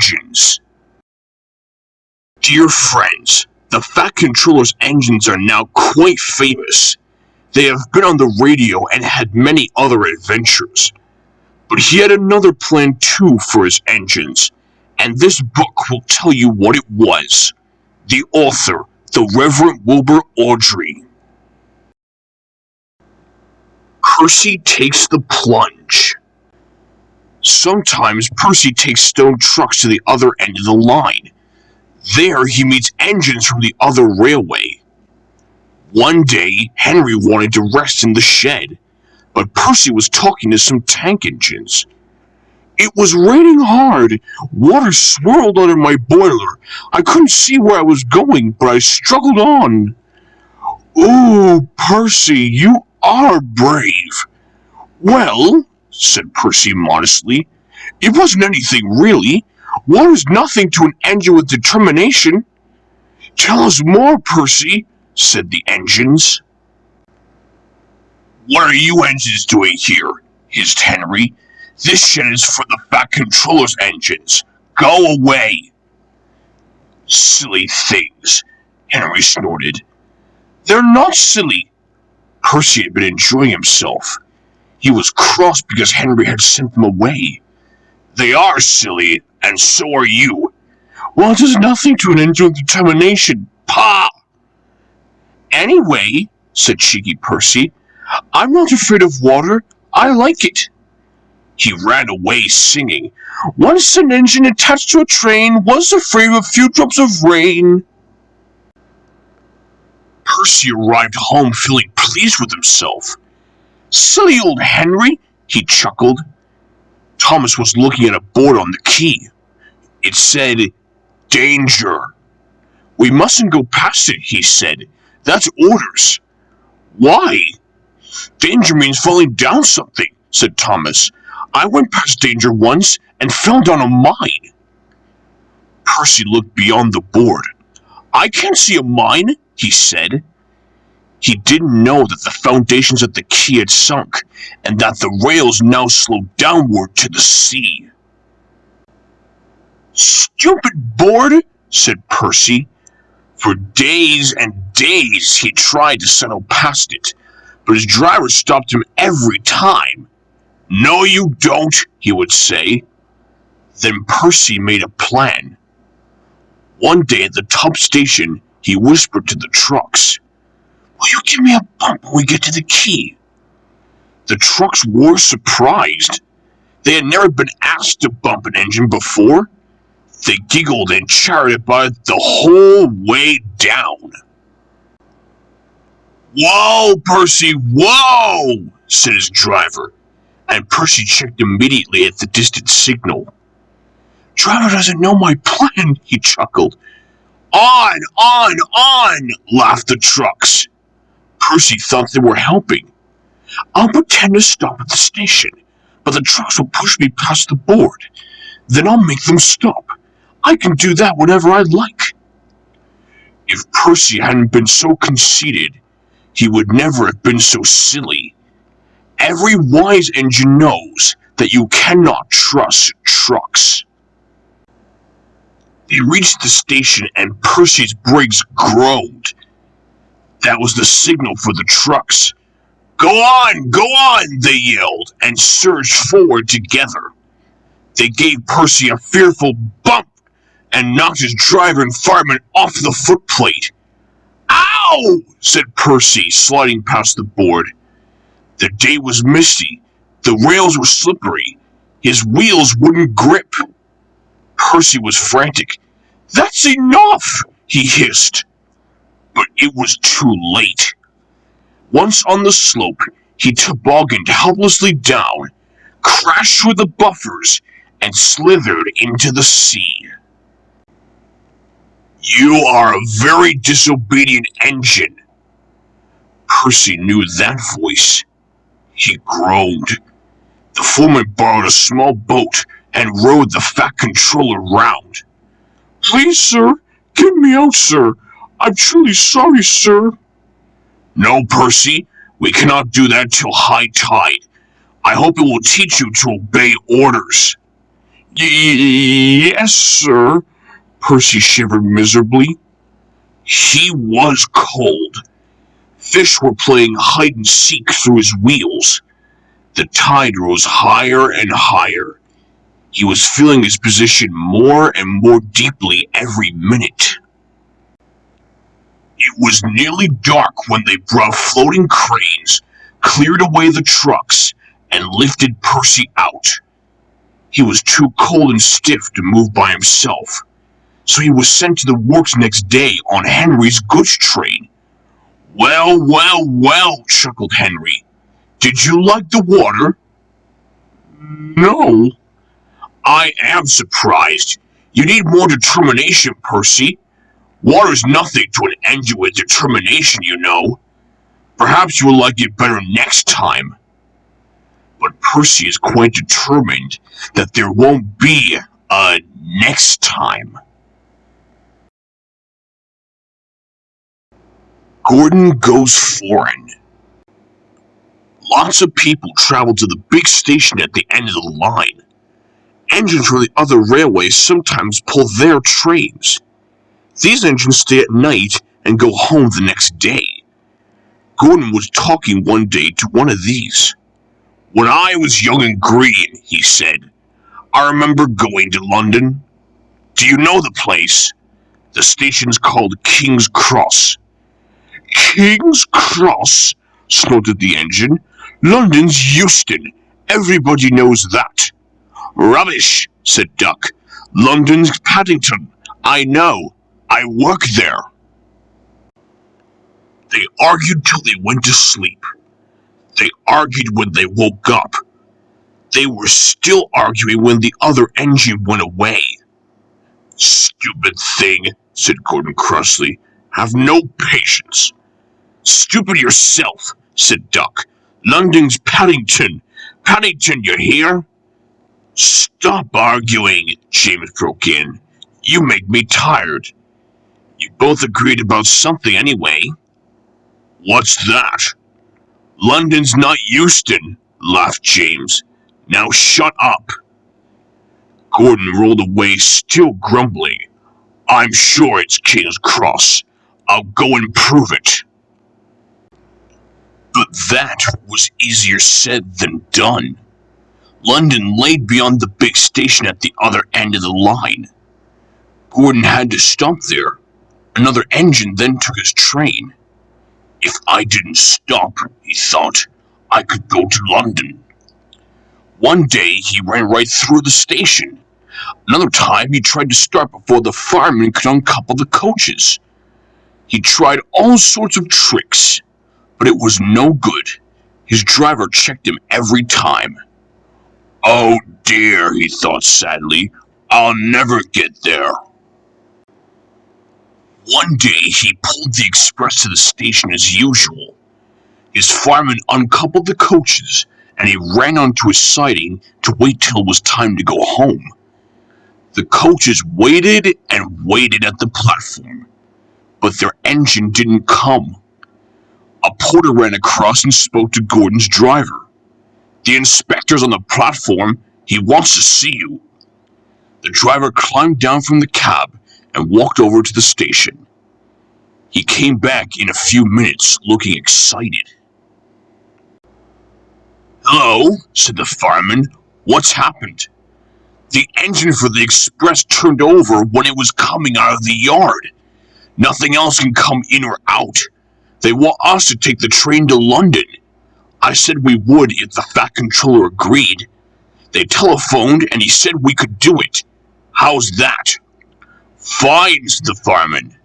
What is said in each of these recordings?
engines. Dear friends, the Fat Controller's engines are now quite famous. They have been on the radio and had many other adventures. But he had another plan too for his engines, and this book will tell you what it was. The author, the Reverend Wilbert Awdry. Percy takes the plunge. Sometimes Percy takes stone trucks to the other end of the line. There he meets engines from the other railway. One day, Henry wanted to rest in the shed, but Percy was talking to some tank engines. It was raining hard. Water swirled under my boiler. I couldn't see where I was going, but I struggled on. "Ooh, Percy, you are brave." "Well," said Percy modestly, "it wasn't anything really. Water's nothing to an engine with determination." "Tell us more, Percy," said the engines. "What are you engines doing here?" hissed Henry. "This shed is for the Fat Controller's engines. Go away." "Silly things," Henry snorted. "They're not silly." Percy had been enjoying himself. He was cross because Henry had sent them away. "They are silly, and so are you." "Well, it is nothing to an engine with determination. Pah!" "Anyway," said cheeky Percy, "I'm not afraid of water. I like it." He ran away singing, "Once an engine attached to a train was afraid of a few drops of rain." Percy arrived home feeling pleased with himself. "Silly old Henry," he chuckled. Thomas was looking at a board on the quay. It said, "Danger." "We mustn't go past it," he said. "That's orders." "Why?" "Danger means falling down something," said Thomas. "I went past danger once and fell down a mine." Percy looked beyond the board. "I can't see a mine," he said. He didn't know that the foundations of the quay had sunk, and that the rails now sloped downward to the sea. "Stupid board," said Percy. For days and days he tried to settle past it, but his driver stopped him every time. "No, you don't," he would say. Then Percy made a plan. One day at the top station, he whispered to the trucks, "Will you give me a bump when we get to the quay?" The trucks were surprised. They had never been asked to bump an engine before. They giggled and chattered about it the whole way down. "Whoa, Percy, whoa!" said his driver, and Percy checked immediately at the distant signal. "Driver doesn't know my plan," he chuckled. On, laughed the trucks. Percy thought they were helping. "I'll pretend to stop at the station, but the trucks will push me past the board. Then I'll make them stop. I can do that whenever I like." If Percy hadn't been so conceited, he would never have been so silly. Every wise engine knows that you cannot trust trucks. They reached the station and Percy's brakes groaned. That was the signal for the trucks. Go on, they yelled, and surged forward together. They gave Percy a fearful bump and knocked his driver and fireman off the footplate. "Ow!" said Percy, sliding past the board. The day was misty. The rails were slippery. His wheels wouldn't grip. Percy was frantic. "That's enough!" he hissed. But it was too late. Once on the slope, he tobogganed helplessly down, crashed through the buffers, and slithered into the sea. "You are a very disobedient engine." Percy knew that voice. He groaned. The foreman borrowed a small boat and rowed the Fat Controller round. "Please, sir, get me out, sir. I'm truly sorry, sir." "No, Percy, we cannot do that till high tide. I hope it will teach you to obey orders." Yes, sir, Percy shivered miserably. He was cold. Fish were playing hide-and-seek through his wheels. The tide rose higher and higher. He was feeling his position more and more deeply every minute. It was nearly dark when they brought floating cranes, cleared away the trucks, and lifted Percy out. He was too cold and stiff to move by himself, so he was sent to the works next day on Henry's goods train. Well, well, well, chuckled Henry. Did you like the water? No. I am surprised. You need more determination, Percy. Water's nothing to an engine with determination, you know. Perhaps you will like it better next time. But Percy is quite determined that there won't be a next time. Gordon goes foreign. Lots of people travel to the big station at the end of the line. Engines from the other railways sometimes pull their trains. These engines stay at night and go home the next day. Gordon was talking one day to one of these. When I was young and green, he said, I remember going to London. Do you know the place? The station's called King's Cross. King's Cross? Snorted the engine. London's Euston. Everybody knows that. Rubbish, said Duck. London's Paddington. I know. I work there. They argued till they went to sleep. They argued when they woke up. They were still arguing when the other engine went away. Stupid thing, said Gordon crossly. Have no patience. Stupid yourself, said Duck. London's Paddington. Paddington, you hear? Stop arguing, James broke in. You make me tired. You both agreed about something anyway. What's that? London's not Euston, laughed James. Now shut up. Gordon rolled away, still grumbling. I'm sure it's King's Cross. I'll go and prove it. But that was easier said than done. London lay beyond the big station at the other end of the line. Gordon had to stop there. Another engine then took his train. If I didn't stop, he thought, I could go to London. One day he ran right through the station. Another time he tried to start before the fireman could uncouple the coaches. He tried all sorts of tricks, but it was no good. His driver checked him every time. Oh dear, he thought sadly, I'll never get there. One day he pulled the express to the station as usual. His fireman uncoupled the coaches, and he ran onto his siding to wait till it was time to go home. The coaches waited and waited at the platform, but their engine didn't come. A porter ran across and spoke to Gordon's driver. The inspector's on the platform. He wants to see you. The driver climbed down from the cab and walked over to the station. He came back in a few minutes, looking excited. Hello, said the fireman. What's happened? The engine for the express turned over when it was coming out of the yard. Nothing else can come in or out. They want us to take the train to London. I said we would if the Fat Controller agreed. They telephoned and he said we could do it. How's that? Fine, said the fireman.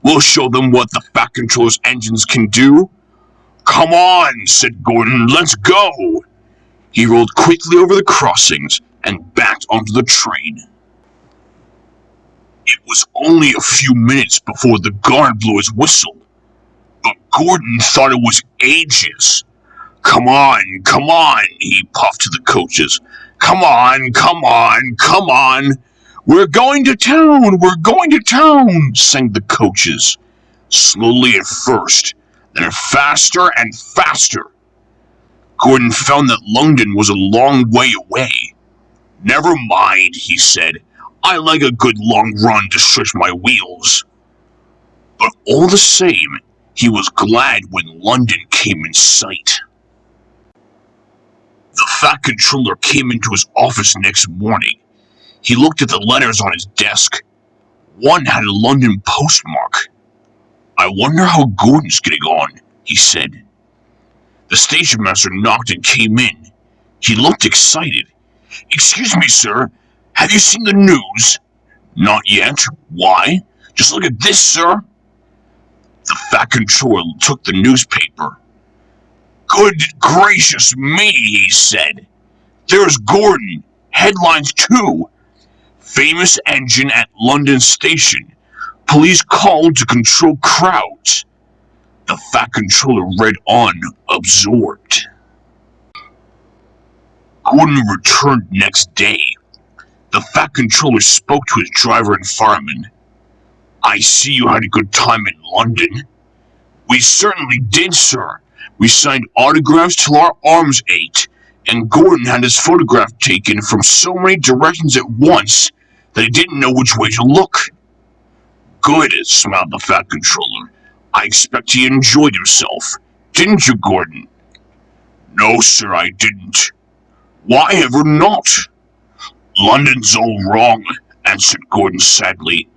We'll show them what the Fat Controller's engines can do. Come on, said Gordon, let's go. He rolled quickly over the crossings and backed onto the train. It was only a few minutes before the guard blew his whistle, but Gordon thought it was ages. Come on, he puffed to the coaches. Come on, come on, come on. We're going to town, sang the coaches. Slowly at first, then faster and faster. Gordon found that London was a long way away. Never mind, he said. I like a good long run to stretch my wheels. But all the same, he was glad when London came in sight. The Fat Controller came into his office next morning. He looked at the letters on his desk. One had a London postmark. I wonder how Gordon's getting on, he said. The station master knocked and came in. He looked excited. Excuse me, sir. Have you seen the news? Not yet. Why? Just look at this, sir. The Fat Controller took the newspaper. Good gracious me, he said. There's Gordon. Headlines too. Famous engine at London station. Police called to control crowds. The Fat Controller read on, absorbed. Gordon returned next day. The Fat Controller spoke to his driver and fireman. I see you had a good time in London. We certainly did, sir. We signed autographs till our arms ached, and Gordon had his photograph taken from so many directions at once that he didn't know which way to look. Good, smiled the Fat Controller. I expect he enjoyed himself. Didn't you, Gordon? No, sir, I didn't. Why ever not? London's all wrong, answered Gordon sadly.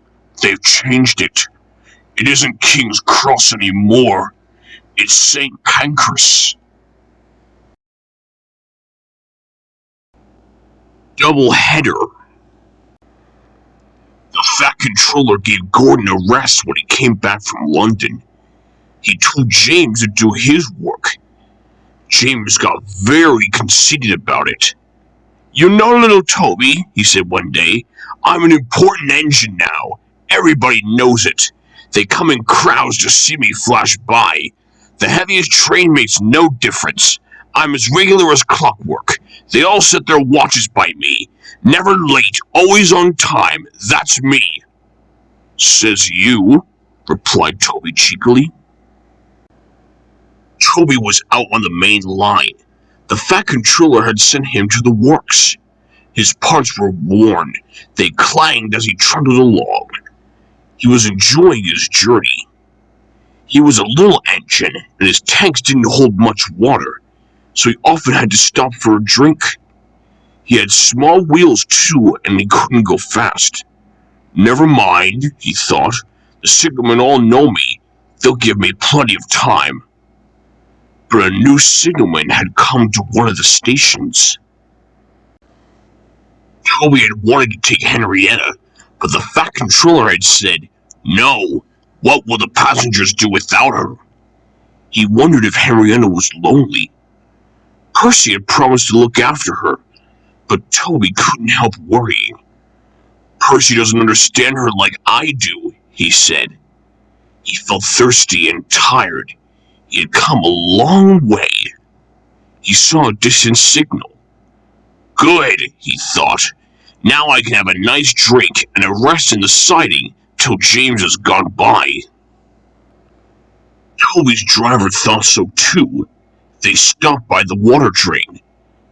They've changed it. It isn't King's Cross anymore. It's St. Pancras. Double header. The Fat Controller gave Gordon a rest when he came back from London. He told James to do his work. James got very conceited about it. You know, little Toby, he said one day, I'm an important engine now. Everybody knows it. They come in crowds to see me flash by. The heaviest train makes no difference. I'm as regular as clockwork. They all set their watches by me. Never late, always on time. That's me. Says you, replied Toby cheekily. Toby was out on the main line. The Fat Controller had sent him to the works. His parts were worn. They clanged as he trundled along. He was enjoying his journey. He was a little engine, and his tanks didn't hold much water, so he often had to stop for a drink. He had small wheels too, and he couldn't go fast. Never mind, he thought. The signalmen all know me. They'll give me plenty of time. But a new signalman had come to one of the stations. Toby had wanted to take Henrietta, but the Fat Controller had said, no, what will the passengers do without her? He wondered if Henrietta was lonely. Percy had promised to look after her, but Toby couldn't help worrying. Percy doesn't understand her like I do, he said. He felt thirsty and tired. He had come a long way. He saw a distant signal. Good, he thought. Now I can have a nice drink and a rest in the siding till James has gone by. Toby's driver thought so too. They stopped by the water drain.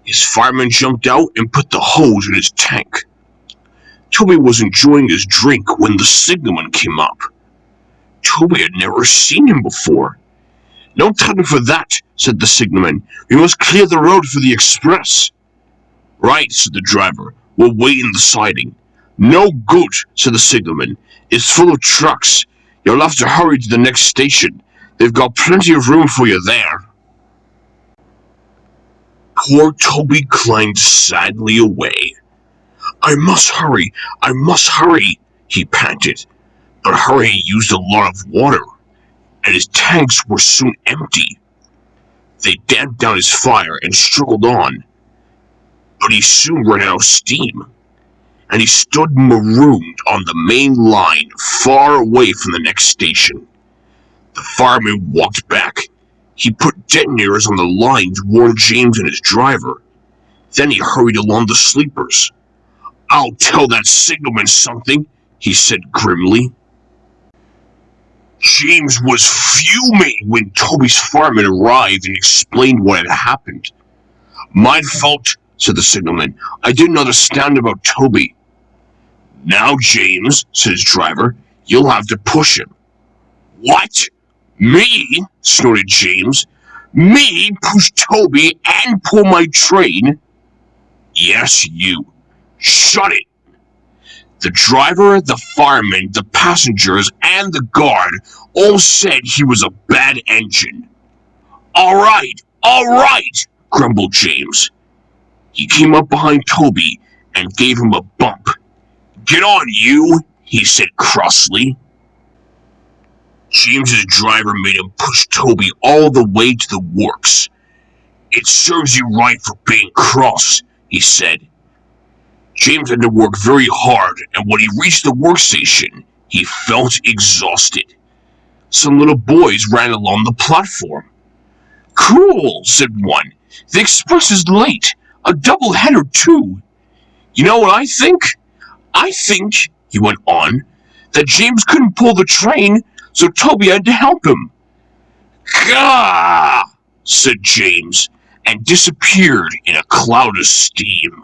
His fireman jumped out and put the hose in his tank. Toby was enjoying his drink when the signalman came up. Toby had never seen him before. No time for that, said the signalman. We must clear the road for the express. Right, said the driver. We'll wait in the siding. No good, said the signalman. It's full of trucks. You'll have to hurry to the next station. They've got plenty of room for you there. Poor Toby clanged sadly away. I must hurry, he panted. But hurrying used a lot of water, and his tanks were soon empty. They damped down his fire and struggled on, but he soon ran out of steam, and he stood marooned on the main line far away from the next station. The fireman walked back. He put detonators on the line to warn James and his driver. Then he hurried along the sleepers. I'll tell that signalman something, he said grimly. James was fuming when Toby's fireman arrived and explained what had happened. My fault, said the signalman. I didn't understand about Toby. Now, James, said his driver, you'll have to push him. What? Me? snorted James. Me push Toby and pull my train? Yes, you. Shut it. The driver, the fireman, the passengers, and the guard all said he was a bad engine. All right, grumbled James. He came up behind Toby and gave him a bump. Get on, you, he said crossly. James's driver made him push Toby all the way to the works. It serves you right for being cross, he said. James had to work very hard, and when he reached the workstation, he felt exhausted. Some little boys ran along the platform. Cool, said one. The express is late. A double-header, too. You know what I think? I think, he went on, that James couldn't pull the train, so Toby had to help him. Gah! said James, and disappeared in a cloud of steam.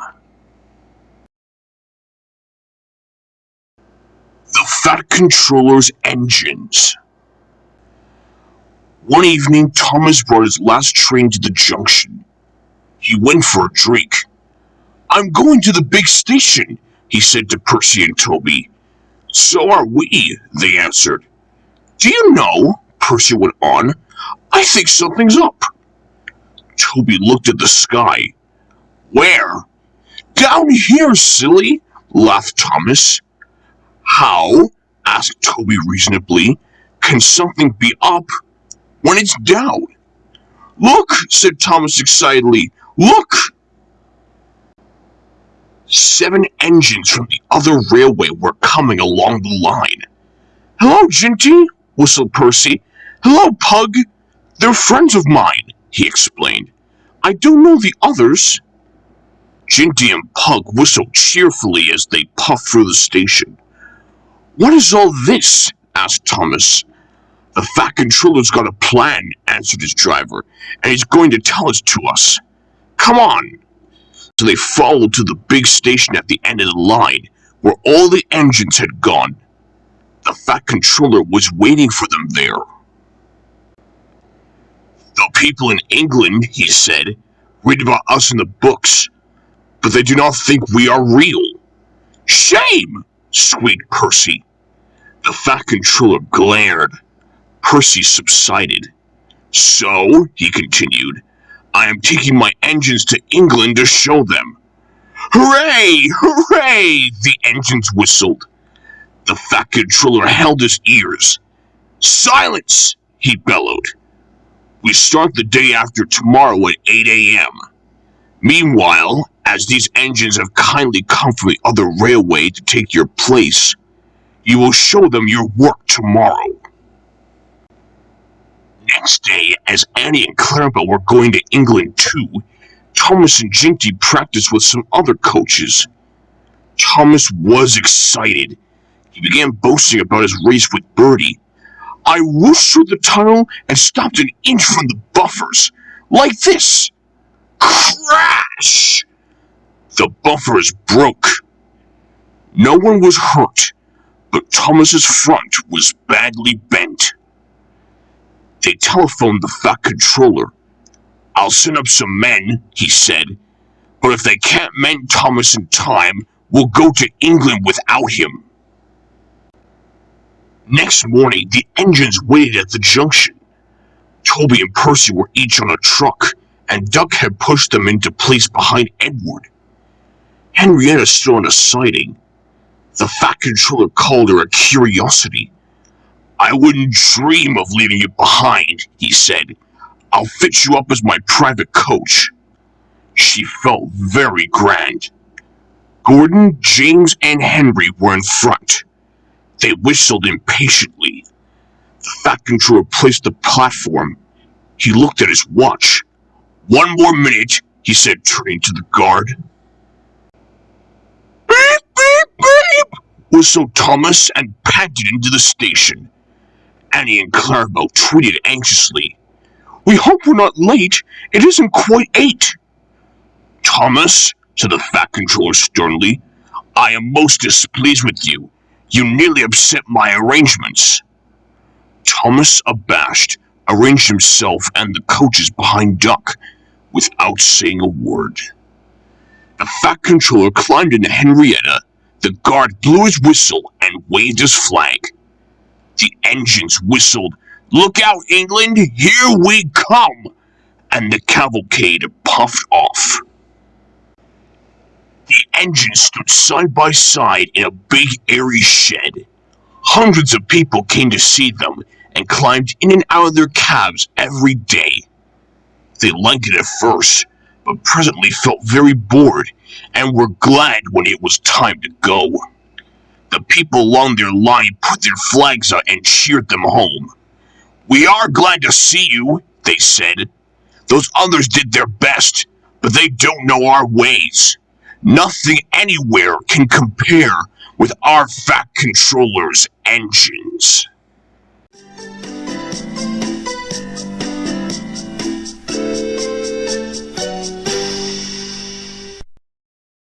The Fat Controller's Engines. One evening, Thomas brought his last train to the junction. He went for a drink. I'm going to the big station, he said to Percy and Toby. So are we, they answered. Do you know, Percy went on, I think something's up. Toby looked at the sky. Where? Down here, silly, laughed Thomas. How, asked Toby reasonably, can something be up when it's down? Look, said Thomas excitedly, look! 7 engines from the other railway were coming along the line. Hello, Ginty, whistled Percy. Hello, Pug. They're friends of mine, he explained. I don't know the others. Ginty and Pug whistled cheerfully as they puffed through the station. What is all this? asked Thomas. The Fat Controller's got a plan, answered his driver, and he's going to tell it to us. Come on. So they followed to the big station at the end of the line, where all the engines had gone. The Fat Controller was waiting for them there. The people in England, he said, read about us in the books, but they do not think we are real. Shame! squeaked Percy. The Fat Controller glared. Percy subsided. So, he continued, I am taking my engines to England to show them. Hooray! Hooray! The engines whistled. The Fat Controller held his ears. Silence! He bellowed. We start the day after tomorrow at 8 a.m. Meanwhile, as these engines have kindly come from the other railway to take your place, you will show them your work tomorrow. Next day, as Annie and Clarabelle were going to England too, Thomas and Ginty practiced with some other coaches. Thomas was excited. He began boasting about his race with Bertie. I whooshed through the tunnel and stopped an inch from the buffers, like this. Crash! The buffers broke. No one was hurt, but Thomas's front was badly bent. They telephoned the Fat Controller. I'll send up some men, he said, but if they can't mend Thomas in time, we'll go to England without him. Next morning, the engines waited at the junction. Toby and Percy were each on a truck, and Duck had pushed them into place behind Edward. Henrietta still on a siding. The Fat Controller called her a curiosity. I wouldn't dream of leaving you behind, he said. I'll fit you up as my private coach. She felt very grand. Gordon, James, and Henry were in front. They whistled impatiently. The Fat Controller placed the platform. He looked at his watch. 1 more minute, he said, turning to the guard. Beep, beep, beep, whistled Thomas and panted into the station. Annie and Clarabelle tweeted anxiously. We hope we're not late. It isn't quite 8. "Thomas," said the Fat Controller sternly, "I am most displeased with you. You nearly upset my arrangements." Thomas, abashed, arranged himself and the coaches behind Duck without saying a word. The Fat Controller climbed into Henrietta. The guard blew his whistle and waved his flag. The engines whistled, "Look out, England! Here we come!" and the cavalcade puffed off. The engines stood side by side in a big airy shed. Hundreds of people came to see them and climbed in and out of their cabs every day. They liked it at first, but presently felt very bored and were glad when it was time to go. The people along their line put their flags out and cheered them home. "We are glad to see you," they said. "Those others did their best, but they don't know our ways. Nothing anywhere can compare with our Fat Controller's engines."